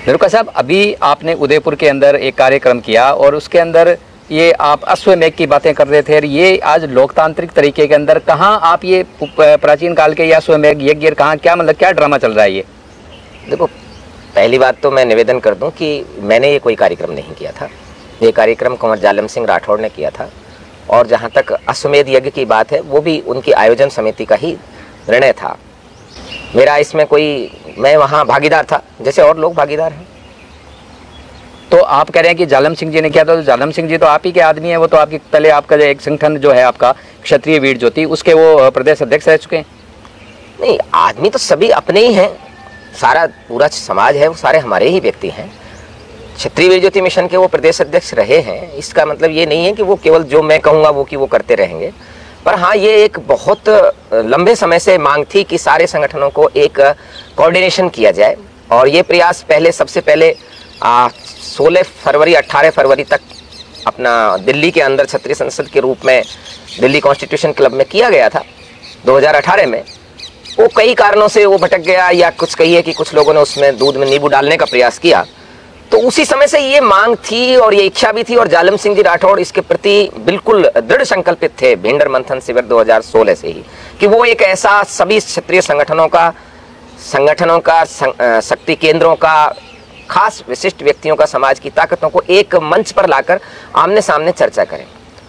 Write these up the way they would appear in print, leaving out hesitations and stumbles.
निरुका साहब, अभी आपने उदयपुर के अंदर एक कार्यक्रम किया और उसके अंदर ये आप अश्वमेघ की बातें कर रहे थे। और ये आज लोकतांत्रिक तरीके के अंदर कहाँ आप ये प्राचीन काल के ये अश्वमेघ यज्ञ कहाँ, क्या मतलब क्या ड्रामा चल रहा है ये? देखो, पहली बात तो मैं निवेदन कर दूं कि मैंने ये कोई कार्यक्रम नहीं किया था। ये कार्यक्रम कुंवर जालम सिंह राठौड़ ने किया था। और जहाँ तक अश्वमेध यज्ञ की बात है, वो भी उनकी आयोजन समिति का ही निर्णय था। मेरा इसमें मैं वहाँ भागीदार था जैसे और लोग भागीदार हैं। तो आप कह रहे हैं कि जालम सिंह जी ने किया था, तो जालम सिंह जी तो आप ही के आदमी हैं। वो तो आपके पहले आपका जो एक संगठन जो है आपका क्षत्रिय वीर ज्योति, उसके वो प्रदेश अध्यक्ष रह चुके हैं। नहीं, आदमी तो सभी अपने ही हैं। सारा पूरा समाज है, वो सारे हमारे ही व्यक्ति हैं। क्षत्रिय वीर ज्योति मिशन के वो प्रदेश अध्यक्ष रहे हैं। इसका मतलब ये नहीं है कि वो केवल जो मैं कहूँगा वो करते रहेंगे। पर हाँ, ये एक बहुत लंबे समय से मांग थी कि सारे संगठनों को एक कोऑर्डिनेशन किया जाए। और ये प्रयास सबसे पहले 16 फरवरी 18 फरवरी तक अपना दिल्ली के अंदर क्षत्रिय संसद के रूप में दिल्ली कॉन्स्टिट्यूशन क्लब में किया गया था 2018 में। वो कई कारणों से वो भटक गया, या कुछ कहिए कि कुछ लोगों ने उसमें दूध में नींबू डालने का प्रयास किया। तो उसी समय से ये मांग थी और ये इच्छा भी थी, और जालम सिंह जी राठौड़ इसके प्रति बिल्कुल दृढ़ संकल्पित थे भिंडर मंथन शिविर 2016 से ही, कि वो एक ऐसा सभी क्षेत्रीय संगठनों का शक्ति केंद्रों का, खास विशिष्ट व्यक्तियों का, समाज की ताकतों को एक मंच पर लाकर आमने सामने चर्चा करें।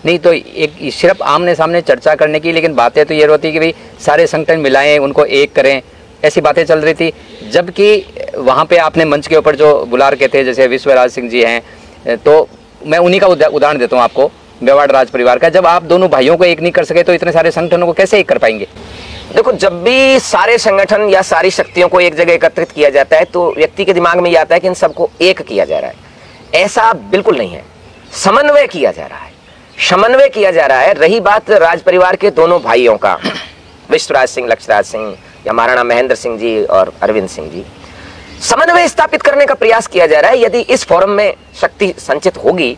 नहीं तो एक सिर्फ आमने सामने चर्चा करने की, लेकिन बातें तो ये होती कि भाई सारे संगठन मिलाएं, उनको एक करें, ऐसी बातें चल रही थी। जबकि वहाँ पे आपने मंच के ऊपर जो बुला रखे थे, जैसे विश्वराज सिंह जी हैं, तो मैं उन्हीं का उदाहरण देता हूँ आपको, मेवाड़ राज परिवार का। जब आप दोनों भाइयों को एक नहीं कर सके तो इतने सारे संगठनों को कैसे एक कर पाएंगे? देखो, जब भी सारे संगठन या सारी शक्तियों को एक जगह एकत्रित किया जाता है तो व्यक्ति के दिमाग में ये आता है कि इन सबको एक किया जा रहा है। ऐसा बिल्कुल नहीं है। समन्वय किया जा रहा है। रही बात राज परिवार के दोनों भाइयों का, विश्वराज सिंह, लक्षराज सिंह या महाराणा महेंद्र सिंह जी और अरविंद सिंह जी, समन्वय स्थापित करने का प्रयास किया जा रहा है। यदि इस फोरम में शक्ति संचित होगी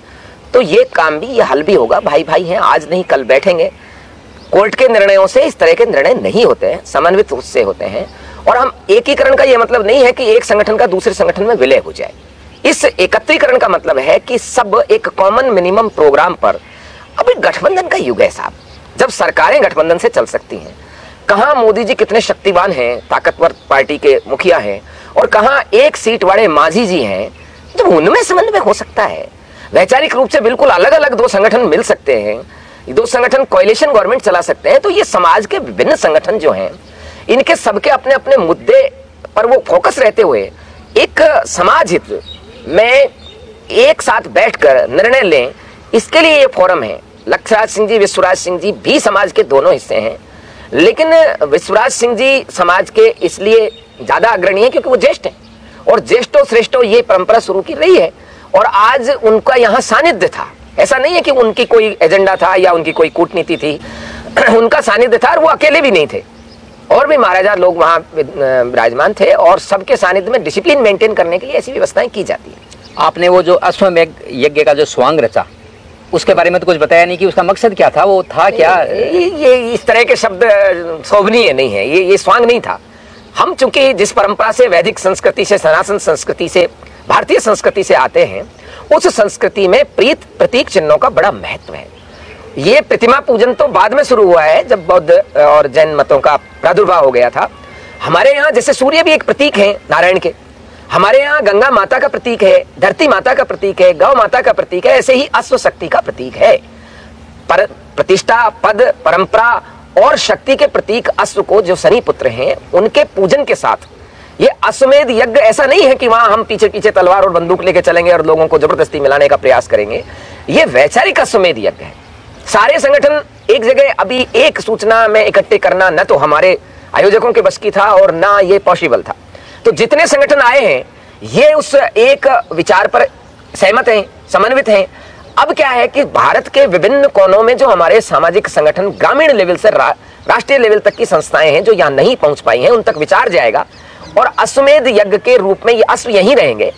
तो ये काम भी, ये हल भी होगा। भाई भाई हैं, आज नहीं कल बैठेंगे। कोर्ट के निर्णयों से इस तरह के निर्णय नहीं होते हैं, समन्वित उससे होते हैं। और हम एकीकरण का ये मतलब नहीं है कि एक संगठन का दूसरे संगठन में विलय हो जाए। इस एकत्रीकरण का मतलब है कि सब एक कॉमन मिनिमम प्रोग्राम पर, अभी गठबंधन का युग है साहब, जब सरकारें गठबंधन से चल सकती हैं। कहां मोदी जी कितने शक्तिवान हैं, ताकतवर पार्टी के मुखिया हैं, और कहां एक सीट वाले मांझी जी हैं, जब उनमें समन्वय हो सकता है। वैचारिक रूप से बिल्कुल अलग अलग दो संगठन मिल सकते हैं, दो संगठन कोएलिशन गवर्नमेंट चला सकते हैं। तो ये समाज के विभिन्न संगठन जो हैं, इनके सबके अपने अपने मुद्दे पर वो फोकस रहते हुए एक समाज हित में एक साथ बैठकर निर्णय लें, इसके लिए ये फोरम है। लक्षराज सिंह जी, विश्वराज सिंह जी भी समाज के दोनों हिस्से हैं, लेकिन विश्वराज सिंह जी समाज के इसलिए ज्यादा अग्रणी है क्योंकि वो ज्येष्ठ हैं, और ज्येष्ठों श्रेष्ठों ये परंपरा शुरू की रही है। और आज उनका यहाँ सानिध्य था। ऐसा नहीं है कि उनकी कोई एजेंडा था या उनकी कोई कूटनीति थी। उनका सानिध्य था, और वो अकेले भी नहीं थे, और भी महाराजा लोग वहाँ विराजमान थे, और सबके सानिध्य में डिसिप्लिन मेंटेन करने के लिए ऐसी व्यवस्थाएं की जाती है। आपने वो जो अश्वमेघ यज्ञ का जो स्वांग रचा, उसके बारे में तो कुछ बताया नहीं कि उसका मकसद क्या था, वो था क्या? ये इस तरह के शब्द शोभनीय नहीं है। ये स्वांग नहीं था। हम चूंकि जिस परंपरा से, वैदिक संस्कृति से, सनातन संस्कृति से, भारतीय संस्कृति से आते हैं, उस संस्कृति में प्रतीक चिन्हों का बड़ा महत्व है। ये प्रतिमा पूजन तो बाद में शुरू हुआ है, जब बौद्ध और जैन मतों का प्रादुर्भाव हो गया था। हमारे यहाँ जैसे सूर्य भी एक प्रतीक है नारायण के, हमारे यहाँ गंगा माता का प्रतीक है, धरती माता का प्रतीक है, गौ माता का प्रतीक है, ऐसे ही अश्व शक्ति का प्रतीक है। प्रतिष्ठा, पद, परंपरा और शक्ति के प्रतीक अश्व को, जो शनि पुत्र हैं, उनके पूजन के साथ ये अश्वमेध यज्ञ ऐसा नहीं है कि वहां हम पीछे पीछे तलवार और बंदूक लेके चलेंगे और लोगों को जबरदस्ती मिलाने का प्रयास करेंगे। ये वैचारिक अश्वमेध यज्ञ है। सारे संगठन एक जगह अभी एक सूचना में इकट्ठे करना न तो हमारे आयोजकों के बस की था और ना ये पॉसिबल था। तो जितने संगठन आए हैं, ये उस एक विचार पर सहमत हैं, समन्वित हैं। अब क्या है कि भारत के विभिन्न कोनों में जो हमारे सामाजिक संगठन, ग्रामीण लेवल से राष्ट्रीय लेवल तक की संस्थाएं हैं जो यहाँ नहीं पहुंच पाई हैं, उन तक विचार जाएगा, और अश्वमेध यज्ञ के रूप में ये अश्व यहीं रहेंगे।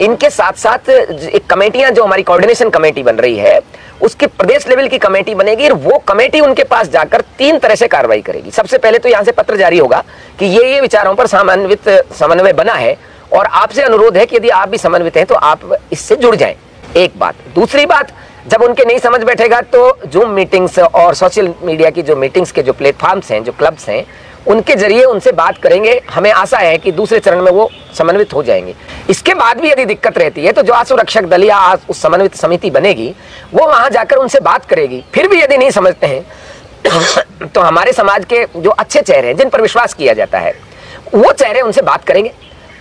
इनके साथ साथ एक कमेटियां, जो हमारी कोऑर्डिनेशन कमेटी बन रही है, उसकी प्रदेश लेवल की कमेटी बनेगी, और वो कमेटी उनके पास जाकर 3 तरह से कार्रवाई करेगी। सबसे पहले तो यहाँ से पत्र जारी होगा कि ये विचारों पर समन्वय बना है, और आपसे अनुरोध है कि यदि आप भी समन्वित हैं तो आप इससे जुड़ जाएं। एक बात। दूसरी बात, जब उनके नहीं समझ बैठेगा तो जूम मीटिंग्स और सोशल मीडिया की जो मीटिंग्स के जो प्लेटफॉर्म्स हैं, जो क्लब्स हैं, उनके जरिए उनसे बात करेंगे। हमें आशा है कि दूसरे चरण में वो समन्वित हो जाएंगे। इसके बाद भी यदि दिक्कत रहती है तो जो आशुरक्षक दल या उस समन्वित समिति बनेगी वो वहां जाकर उनसे बात करेगी। फिर भी यदि नहीं समझते हैं तो हमारे समाज के जो अच्छे चेहरे हैं, जिन पर विश्वास किया जाता है, वो चेहरे उनसे बात करेंगे।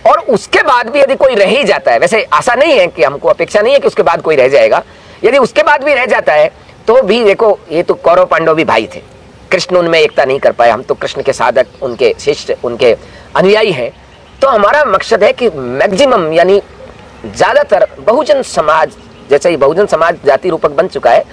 और उसके बाद भी यदि कोई रह ही जाता है, वैसे आशा नहीं है कि, हमको अपेक्षा नहीं है कि उसके बाद कोई रह जाएगा, यदि उसके बाद भी रह जाता है तो भी देखो, ये तो कौरव पांडव भी भाई थे, कृष्ण उनमें एकता नहीं कर पाए, हम तो कृष्ण के साधक, उनके शिष्य, उनके अनुयायी हैं। तो हमारा मकसद है कि मैक्सिमम यानी ज्यादातर बहुजन समाज, जैसे ही बहुजन समाज जाति रूपक बन चुका है,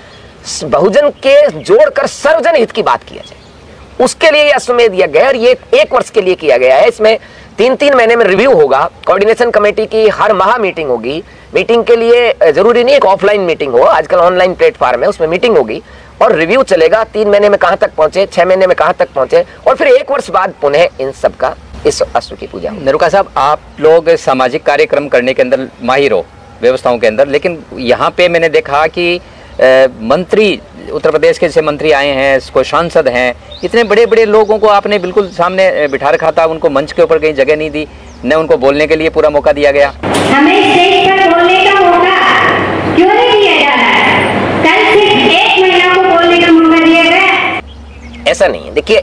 बहुजन के जोड़कर सर्वजन हित की बात किया जाए, उसके लिए अश्वमेध यज्ञ है। और ये 1 वर्ष के लिए किया गया है। इसमें 3-3 महीने में रिव्यू होगा, कोऑर्डिनेशन कमेटी की हर माह मीटिंग होगी। मीटिंग के लिए जरूरी नहीं एक ऑफलाइन मीटिंग हो, आजकल ऑनलाइन प्लेटफॉर्म है, उसमें मीटिंग होगी और रिव्यू चलेगा। 3 महीने में कहां तक पहुंचे, 6 महीने में कहां तक पहुंचे, और फिर 1 वर्ष बाद पुनः इन सब का इस अश्व की पूजा। निरुका साहब, आप लोग सामाजिक कार्यक्रम करने के अंदर माहिर हो, व्यवस्थाओं के अंदर, लेकिन यहाँ पे मैंने देखा कि मंत्री, उत्तर प्रदेश के जैसे मंत्री आए हैं, कोई सांसद हैं, इतने बड़े बड़े लोगों को आपने बिल्कुल सामने बिठा रखा था, उनको मंच के ऊपर कहीं जगह नहीं दी, न उनको बोलने के लिए पूरा मौका दिया गया। हमें स्टेज पर बोलने का मौका क्यों नहीं दिया जा रहा है? कल सिर्फ 1 महिला को बोलने का मौका दिया गया। ऐसा नहीं है। देखिए,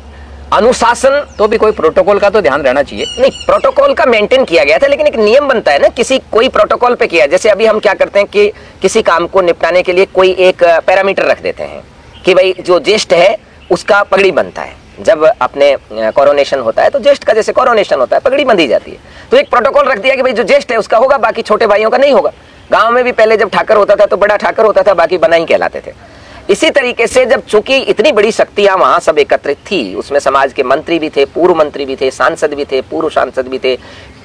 अनुशासन तो भी कोई प्रोटोकॉल का तो ध्यान रहना चाहिए। नहीं, प्रोटोकॉल का मेंटेन किया गया था, लेकिन एक नियम बनता है ना, किसी कोई प्रोटोकॉल पे किया। जैसे अभी हम क्या करते हैं कि किसी काम को निपटाने के लिए कोई एक पैरामीटर रख देते हैं कि भाई जो ज्येष्ठ है उसका पगड़ी बनता है। जब अपने कोरोनेशन होता है तो ज्येष्ठ का जैसे कोरोनेशन होता है, पगड़ी बंधी जाती है। तो एक प्रोटोकॉल रख दिया कि भाई जो ज्येष्ठ है उसका होगा, बाकी छोटे भाइयों का नहीं होगा। गांव में भी पहले जब ठाकर होता था तो बड़ा ठाकर होता था, बाकी बनाई कहलाते थे। इसी तरीके से जब चूंकि इतनी बड़ी शक्तियां वहां सब एकत्रित थी, उसमें समाज के मंत्री भी थे, पूर्व मंत्री भी थे, सांसद भी थे, पूर्व सांसद भी थे,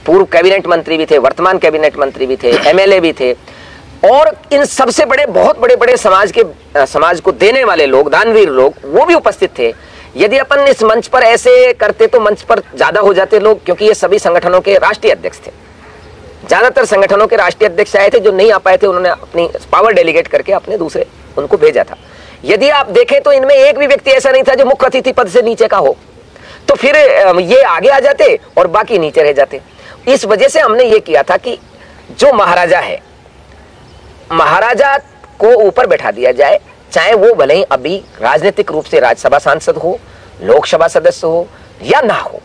पूर्व कैबिनेट मंत्री भी थे, वर्तमान कैबिनेट मंत्री भी थे, एमएलए भी थे, और इन सबसे बड़े, बहुत बड़े बड़े समाज को देने वाले लोग, दानवीर लोग, वो भी उपस्थित थे। यदि अपन इस मंच पर ऐसे करते तो मंच पर ज्यादा हो जाते लोग, क्योंकि ये सभी संगठनों के राष्ट्रीय अध्यक्ष थे। ज्यादातर संगठनों के राष्ट्रीय अध्यक्ष आए थे, जो नहीं आ पाए थे उन्होंने अपनी पावर डेलीगेट करके अपने दूसरे उनको भेजा था। यदि आप देखें तो इनमें एक भी व्यक्ति ऐसा नहीं था जो मुख्य अतिथि पद से नीचे का हो, तो फिर ये आगे आ जाते और बाकी नीचे रह जाते। इस वजह से हमने ये किया था कि जो महाराजा है, महाराजा को ऊपर बैठा दिया जाए, चाहे वो भले ही अभी राजनीतिक रूप से राज्यसभा सांसद हो, लोकसभा सदस्य हो या ना हो।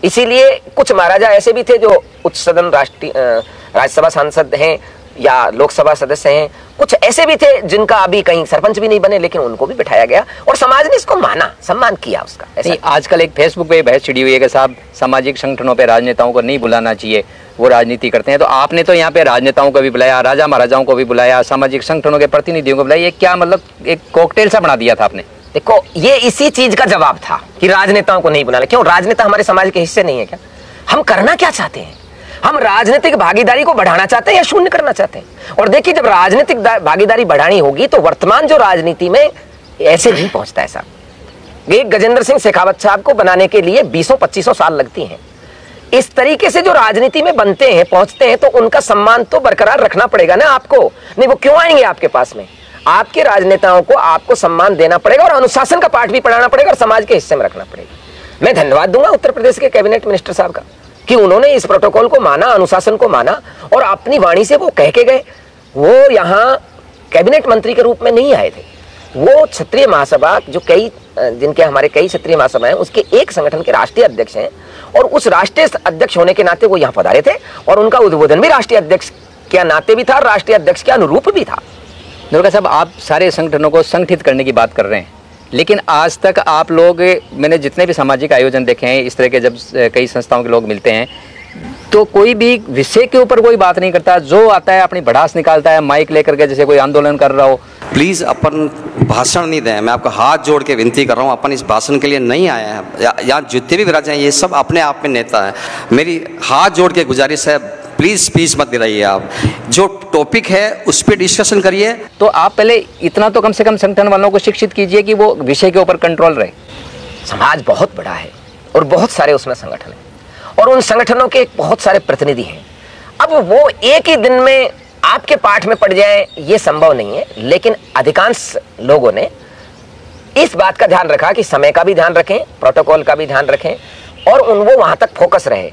इसीलिए कुछ महाराजा ऐसे भी थे जो उच्च सदन राज्यसभा सांसद हैं या लोकसभा सदस्य हैं, कुछ ऐसे भी थे जिनका अभी कहीं सरपंच भी नहीं बने, लेकिन उनको भी बिठाया गया और समाज ने इसको माना, सम्मान किया उसका। ऐसा आजकल एक फेसबुक पे बहस छिड़ी हुई है कि साहब सामाजिक संगठनों पे राजनेताओं को नहीं बुलाना चाहिए, वो राजनीति करते हैं। तो आपने तो यहाँ पे राजनेताओं को भी बुलाया, राजा महाराजाओं को भी बुलाया, सामाजिक संगठनों के प्रतिनिधियों को बुलाया, ये क्या मतलब एक कॉकटेल सा बना दिया था आपने? देखो, ये इसी चीज का जवाब था कि राजनेताओं को नहीं बुलाना। क्यों? राजनेता हमारे समाज के हिस्से नहीं है क्या? हम करना क्या चाहते हैं? हम राजनीतिक भागीदारी को बढ़ाना चाहते हैं या शून्य करना चाहते हैं? और देखिए, जब राजनीतिक भागीदारी बढ़ानी होगी तो वर्तमान जो राजनीति में ऐसे नहीं पहुंचता है साहब। एक गजेंद्र सिंह शेखावत साहब को बनाने के लिए 20-25 साल लगती हैं। इस तरीके से जो राजनीति में बनते हैं, पहुंचते हैं, तो उनका सम्मान तो बरकरार रखना पड़ेगा ना आपको। नहीं, वो क्यों आएंगे आपके पास में? आपके राजनेताओं को आपको सम्मान देना पड़ेगा और अनुशासन का पाठ भी पढ़ाना पड़ेगा और समाज के हिस्से में रखना पड़ेगा। मैं धन्यवाद दूंगा उत्तर प्रदेश के कैबिनेट मिनिस्टर साहब का कि उन्होंने इस प्रोटोकॉल को माना, अनुशासन को माना और अपनी वाणी से वो कह के गए। वो यहाँ कैबिनेट मंत्री के रूप में नहीं आए थे, वो क्षत्रिय महासभा, जो जिनके हमारे कई क्षत्रिय महासभा हैं, उसके एक संगठन के राष्ट्रीय अध्यक्ष हैं और उस राष्ट्रीय अध्यक्ष होने के नाते वो यहाँ पधारे थे और उनका उद्बोधन भी राष्ट्रीय अध्यक्ष के नाते भी था, राष्ट्रीय अध्यक्ष के अनुरूप भी था। निरुका साहब, आप सारे संगठनों को संगठित करने की बात कर रहे हैं, लेकिन आज तक आप लोग, मैंने जितने भी सामाजिक आयोजन देखे हैं इस तरह के, जब कई संस्थाओं के लोग मिलते हैं तो कोई भी विषय के ऊपर कोई बात नहीं करता, जो आता है अपनी भड़ास निकालता है माइक लेकर के, जैसे कोई आंदोलन कर रहा हो। प्लीज़ अपन भाषण नहीं दें, मैं आपका हाथ जोड़ के विनती कर रहा हूँ, अपन इस भाषण के लिए नहीं आए हैं। यहाँ जितने भी विराज हैं ये सब अपने आप में नेता हैं। मेरी हाथ जोड़ के गुजारिश है, प्लीज़ स्पीच मत गिराइए, आप जो टॉपिक है उस पर डिस्कशन करिए। तो आप पहले इतना तो कम से कम संगठन वालों को शिक्षित कीजिए कि वो विषय के ऊपर कंट्रोल रहे। समाज बहुत बड़ा है और बहुत सारे उसमें संगठन हैं और उन संगठनों के बहुत सारे प्रतिनिधि हैं। अब वो एक ही दिन में आपके पाठ में पड़ जाए ये संभव नहीं है, लेकिन अधिकांश लोगों ने इस बात का ध्यान रखा कि समय का भी ध्यान रखें, प्रोटोकॉल का भी ध्यान रखें और वो वहां तक फोकस रहे।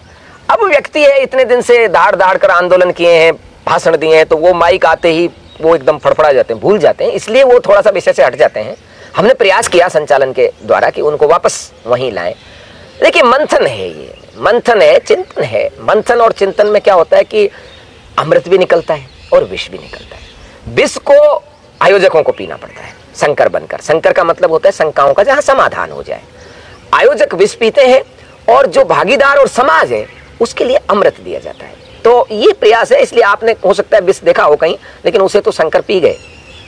अब व्यक्ति है इतने दिन से दाड़ दाड़ कर आंदोलन किए हैं, भाषण दिए हैं, तो वो माइक आते ही वो एकदम फड़फड़ा जाते हैं, भूल जाते हैं, इसलिए वो थोड़ा सा विषय से हट जाते हैं। हमने प्रयास किया संचालन के द्वारा कि उनको वापस वहीं लाएं। देखिए मंथन है, ये मंथन है, चिंतन है। मंथन और चिंतन में क्या होता है कि अमृत भी निकलता है और विष भी निकलता है। विष को आयोजकों को पीना पड़ता है शंकर बनकर। शंकर का मतलब होता है शंकाओं का जहां समाधान हो जाए। आयोजक विष पीते हैं और जो भागीदार और समाज है उसके लिए अमृत दिया जाता है। तो ये प्रयास है, इसलिए आपने हो सकता है विष देखा हो कहीं, लेकिन उसे तो शंकर पी गए,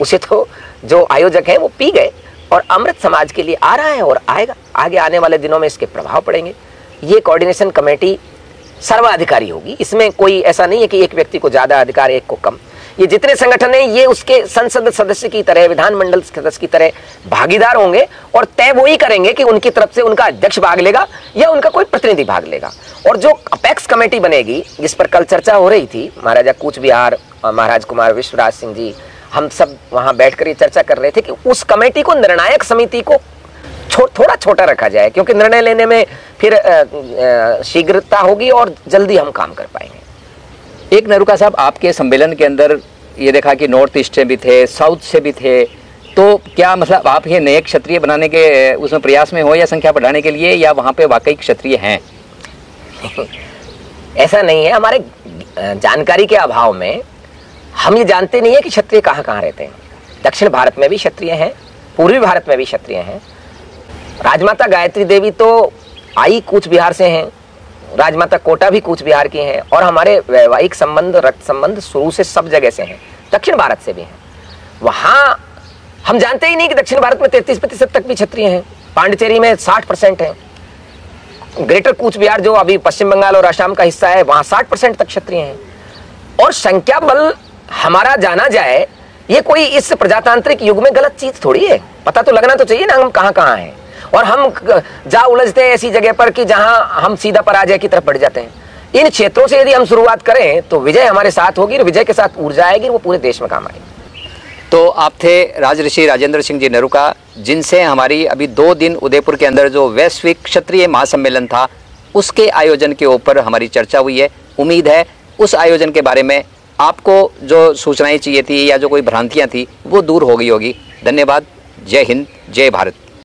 उसे तो जो आयोजक हैं वो पी गए और अमृत समाज के लिए आ रहा है और आएगा। आगे आने वाले दिनों में इसके प्रभाव पड़ेंगे। ये कोऑर्डिनेशन कमेटी सर्वाधिकारी होगी, इसमें कोई ऐसा नहीं है कि एक व्यक्ति को ज्यादा अधिकार एक को कम। ये जितने संगठन हैं ये उसके संसद सदस्य की तरह, विधानमंडल सदस्य की तरह भागीदार होंगे और तय वो ही करेंगे कि उनकी तरफ से उनका अध्यक्ष भाग लेगा या उनका कोई प्रतिनिधि भाग लेगा। और जो अपेक्स कमेटी बनेगी जिस पर कल चर्चा हो रही थी, महाराजा कूच बिहार, महाराज कुमार विश्वराज सिंह जी, हम सब वहां बैठकर ये चर्चा कर रहे थे कि उस कमेटी को, निर्णायक समिति को थोड़ा छोटा रखा जाए, क्योंकि निर्णय लेने में फिर शीघ्रता होगी और जल्दी हम काम कर पाएंगे। एक नरुका साहब, आपके सम्मेलन के अंदर ये देखा कि नॉर्थ ईस्ट से भी थे, साउथ से भी थे, तो क्या मतलब आप ये नए क्षत्रिय बनाने के उसमें प्रयास में हो या संख्या बढ़ाने के लिए, या वहाँ पे वाकई क्षत्रिय हैं? ऐसा नहीं है, हमारे जानकारी के अभाव में हम ये जानते नहीं है कि क्षत्रिय कहाँ कहाँ रहते हैं। दक्षिण भारत में भी क्षत्रिय हैं, पूर्वी भारत में भी क्षत्रिय हैं। राजमाता गायत्री देवी तो आई कूच बिहार से हैं, राजमाता कोटा भी कूच बिहार की हैं, और हमारे वैवाहिक संबंध, रक्त संबंध शुरू से सब जगह से हैं, दक्षिण भारत से भी हैं। वहां हम जानते ही नहीं कि दक्षिण भारत में 33% तक भी क्षत्रिय हैं। पांडिचेरी में 60% हैं। ग्रेटर कूच बिहार जो अभी पश्चिम बंगाल और असम का हिस्सा है, वहां 60% तक क्षत्रिय हैं। और संख्या बल हमारा जाना जाए, ये कोई इस प्रजातांत्रिक युग में गलत चीज थोड़ी है। पता तो लगना तो चाहिए ना हम कहाँ कहाँ हैं, और हम जा उलझते हैं ऐसी जगह पर कि जहां हम सीधा पराजय की तरफ बढ़ जाते हैं। इन क्षेत्रों से यदि हम शुरुआत करें तो विजय हमारे साथ होगी, और विजय के साथ ऊर्जा आएगी, वो पूरे देश में काम आएगी। तो आप थे राजऋषि राजेंद्र सिंह जी नरुका, जिनसे हमारी अभी 2 दिन उदयपुर के अंदर जो वैश्विक क्षत्रिय महासम्मेलन था उसके आयोजन के ऊपर हमारी चर्चा हुई है। उम्मीद है उस आयोजन के बारे में आपको जो सूचनाएं चाहिए थी या जो कोई भ्रांतियां थी वो दूर हो गई होगी। धन्यवाद। जय हिंद, जय भारत।